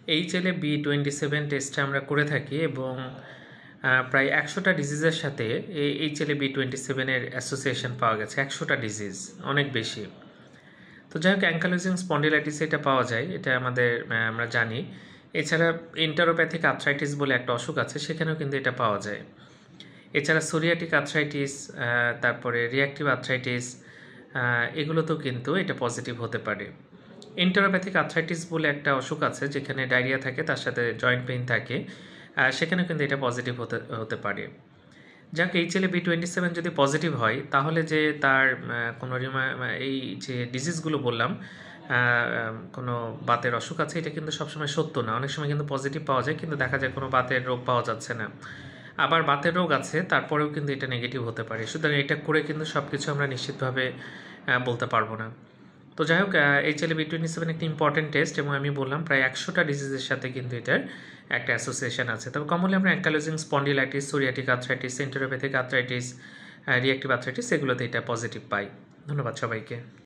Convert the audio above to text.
HLA-B27 টেস্টটা আমরা করে থাকি এবং প্রায় 100টা ডিজিজের সাথে এই HLA-B27 এর অ্যাসোসিয়েশন পাওয়া গেছে। 100টা ডিজিজ, অনেক বেশি। তো যাই হোক, অ্যাঙ্কালোজিং স্পন্ডিলাইটিসে এটা পাওয়া যায়, এটা আমরা জানি। এছাড়া এন্টারোপ্যাথিক আর্থ্রাইটিস বলে একটা অসুখ আছে, সেখানেও কিন্তু এটা পাওয়া যায়। এছাড়া সোরিয়াটিক আর্থ্রাইটিস, তারপরে রিঅ্যাক্টিভ আর্থ্রাইটিস, এগুলোতেও কিন্তু এটা পজিটিভ হতে পারে। এন্টারোপ্যাথিক আর্থ্রাইটিস বলে একটা অসুখ আছে, যেখানে ডায়রিয়া থাকে, তার সাথে জয়েন্ট পেইন থাকে, সেখানেও কিন্তু এটা পজিটিভ হতে পারে। যাক, HLA-B27 যদি পজিটিভ হয়, তাহলে যে তার কোনো এই যে ডিজিজগুলো বললাম, কোনো বাতের অসুখ আছে, এটা কিন্তু সবসময় সত্য না। অনেক সময় কিন্তু পজিটিভ পাওয়া যায়, কিন্তু দেখা যায় কোনো বাতের রোগ পাওয়া যাচ্ছে না। আবার বাতের রোগ আছে, তারপরেও কিন্তু এটা নেগেটিভ হতে পারে। সুতরাং এটা করে কিন্তু সব কিছু আমরা নিশ্চিতভাবে বলতে পারবো না। তো যাই হোক, HLA-B27 একটি ইম্পর্টেন্ট টেস্ট, এবং আমি বললাম প্রায় 100টা ডিজিজের সাথে কিন্তু এটার একটা অ্যাসোসিয়েশন আছে। তবে কমনলি আমরা ankylosing spondylitis, psoriatic arthritis, enteropathic arthritis, reactive arthritis, এগুলোতে এটা পজিটিভ পাই। ধন্যবাদ সবাইকে।